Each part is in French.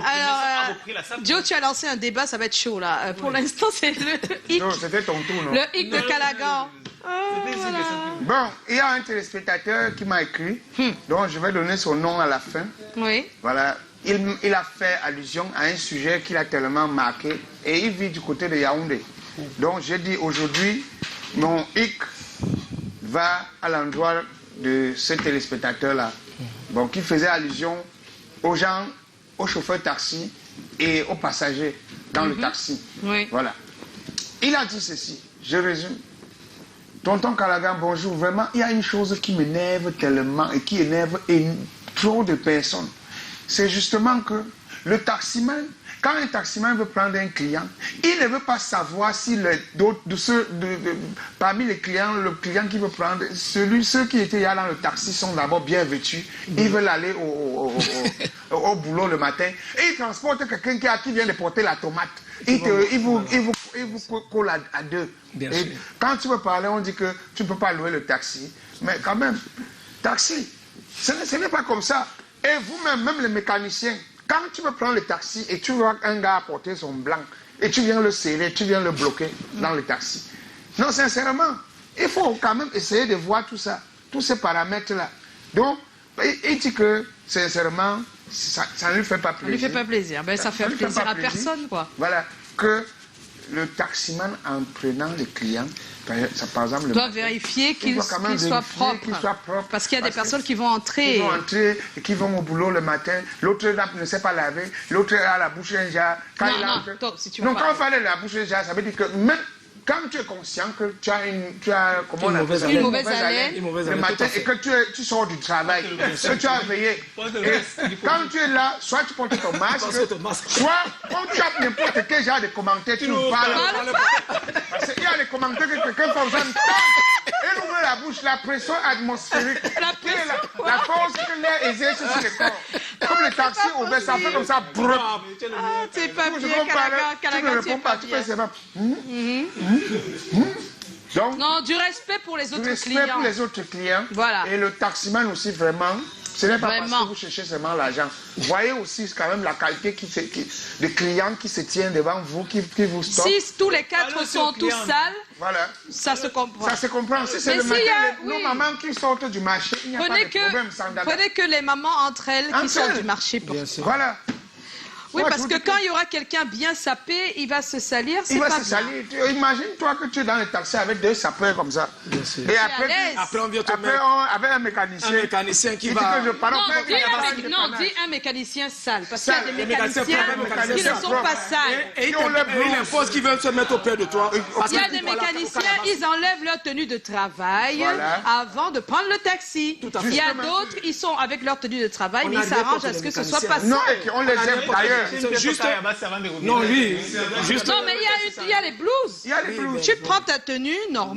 Alors, Joe, tu as lancé un débat, ça va être chaud là. Pour l'instant, c'est le hic. Non, c'était ton tour, non? Le hic de Callaghan. Voilà. Bon, il y a un téléspectateur qui m'a écrit, donc je vais donner son nom à la fin. Oui. Voilà. Il a fait allusion à un sujet qu'il a tellement marqué et il vit du côté de Yaoundé. Donc j'ai dit aujourd'hui, mon hic va à l'endroit de ce téléspectateur-là. Bon, qui faisait allusion aux gens, aux chauffeurs taxi et aux passagers dans le taxi. Oui. Voilà. Il a dit ceci, je résume. Tonton Callaghan, bonjour. Vraiment, il y a une chose qui m'énerve tellement et qui énerve trop de personnes. C'est justement que le taximan, quand un taximan veut prendre un client, il ne veut pas savoir si parmi les clients, le client qui veut prendre, ceux qui étaient là dans le taxi sont d'abord bien vêtus. Ils veulent aller au boulot le matin. Et ils transportent quelqu'un qui vient de porter la tomate. Il vous colle à deux. Et quand tu veux parler, on dit que tu ne peux pas louer le taxi. Mais quand même, taxi, ce n'est pas comme ça. Et vous-même, même les mécaniciens, quand tu veux prendre le taxi et tu vois un gars apporter son blanc et tu viens le serrer, tu viens le bloquer dans le taxi. Non, sincèrement, il faut quand même essayer de voir tout ça, tous ces paramètres-là. Donc, il dit que, sincèrement, ça ne lui fait pas plaisir. Ça lui fait pas plaisir. Ben, ça fait plaisir à personne, quoi. Voilà, que le taximan, en prenant les clients, par exemple, doit vérifier qu'il soit propre. Parce qu'il y a des personnes qui vont entrer. Qui vont entrer et qui vont au boulot le matin. L'autre ne sait pas laver. L'autre a la bouche un jar. Quand quand on parle de la bouche un jar, ça veut dire que même quand tu es conscient que tu as une mauvaise haleine le matin et que tu sors du travail, que tu as veillé, quand tu es là, soit tu portes ton masque, soit quand tu as n'importe quel genre de commentaires, tu nous parles. Parce qu'il y a des commentaires que quelqu'un fait ça, et ouvre la bouche, la pression atmosphérique, la force que l'air exerce sur le corps. Comme le taxi ouvert, ça fait comme ça. C'est pas bien, Callaghan, tu ne réponds pas, tu fais seulement. Donc, non, du respect pour les autres clients. Du respect pour les autres clients. Voilà. Et le taximan aussi, vraiment, ce n'est pas parce que vous cherchez seulement l'argent. Voyez aussi quand même la qualité des clients qui se tiennent devant vous, qui vous stoppent. Si tous les quatre sont tous sales, voilà. Ça se comprend. Ça se comprend. Si c'est nos mamans qui sortent du marché, il n'y a pas de problème sans dada. Prenez que les mamans entre elles qui sortent du marché. Voilà. Oui, parce que quand il y aura quelqu'un bien sapé, il va se salir. Il va se salir. Imagine-toi que tu es dans le taxi avec deux sapeurs comme ça. Et après on vient avec un mécanicien. Un mécanicien qui va. Non, dis un mécanicien sale. Parce qu'il y a des mécaniciens qui ne sont pas sales. Et il impose qu'ils veulent se mettre auprès de toi. Il y a des mécaniciens, ils enlèvent leur tenue de travail avant de prendre le taxi. Il y a d'autres, ils sont avec leur tenue de travail, mais ils s'arrangent à ce que ce soit pas sale. Non, et on les aime d'ailleurs. Juste. Non, lui. Juste. Non, mais il y a les blues. Il y a les blues. Tu prends ta tenue,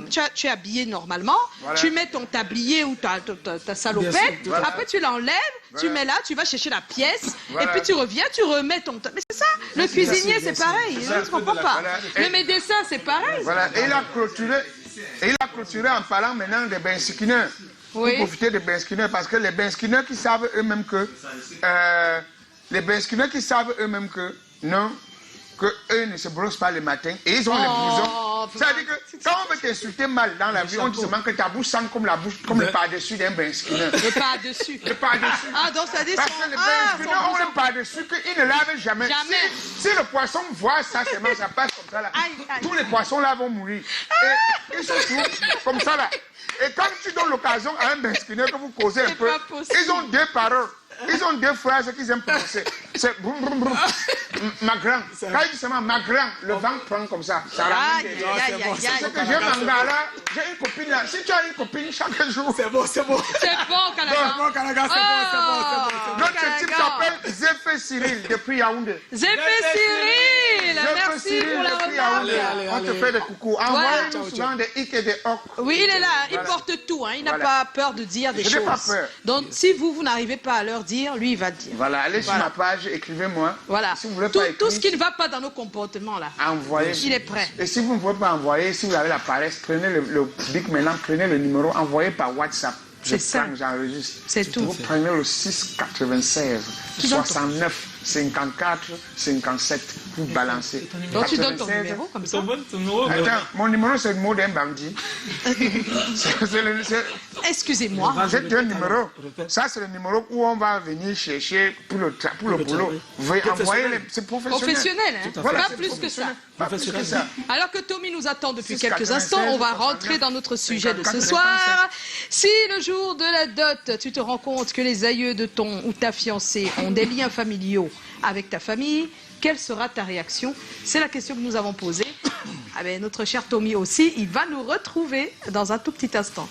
tu es habillé normalement, tu mets ton tablier ou ta salopette, après tu l'enlèves, tu mets là, tu vas chercher la pièce, et puis tu reviens, tu remets ton... Mais c'est ça, le cuisinier c'est pareil, je ne comprends pas. Le médecin c'est pareil. Voilà, et il a clôturé en parlant maintenant des benskinners. Oui. Pour profiter des benskinners, parce que les benskinners qui savent eux-mêmes que... les benskinners qui savent eux-mêmes que non, que eux ne se brossent pas le matin et ils ont les blousons. C'est-à-dire que quand on veut t'insulter mal dans la vie, on dit seulement que ta bouche sent comme le par-dessus d'un benskinner. Le par-dessus. Le par-dessus. Ah, donc ça dit parce que les benskinners ont le par-dessus qu'ils ne lavent jamais. Si le poisson voit ça, seulement ça passe comme ça là. Tous les poissons là vont mourir. Et ils sont tous comme ça là. Et quand tu donnes l'occasion à un benskinner que vous causez un peu, ils ont deux paroles. Ils ont deux phrases qu'ils aiment prononcer. C'est brum brum brum. Ma grande. Quand ils disent seulement ma grande, le vent prend comme ça. Ça ramène des... C'est que j'ai Manga là, j'ai une copine là. Si tu as une copine chaque jour. C'est bon, c'est bon. C'est bon, Callaghan. Notre type s'appelle Zéphé Cyril depuis Yaoundé. Zéphé Cyril. Merci pour la remarque. On te fait des coucous. Envoyez-nous souvent des hic et des hoc. Oui, il est là. Il porte tout. Il n'a pas peur de dire des choses. Je n'ai pas peur. Donc, si vous n'arrivez pas à leur dire, lui, il va dire. Voilà, allez sur ma page, écrivez-moi. Voilà. Si vous voulez pas écrire, tout ce qui ne va pas dans nos comportements, là. Envoyez. Il est prêt. Et si vous ne pouvez pas envoyer, si vous avez la paresse, prenez le bic maintenant, prenez le numéro, envoyez par WhatsApp. C'est ça. J'enregistre. C'est tout. Vous prenez le 6 96 69 54 57 pour balancer. Donc tu donnes ton numéro comme ça. Attends, mon numéro c'est le mot d'un bandit. Excusez-moi. C'est un numéro. Ça c'est le numéro où on va venir chercher pour le boulot. Vous envoyer c'est professionnel, hein. Voilà, pas plus que ça. Pas plus que ça. Alors que Tommy nous attend depuis quelques instants, on va rentrer dans notre sujet de ce soir. Si le jour de la dot, tu te rends compte que les aïeux de ton ou ta fiancée ont des liens familiaux avec ta famille, quelle sera ta réaction? C'est la question que nous avons posée. Ah ben, notre cher Tommy aussi, il va nous retrouver dans un tout petit instant.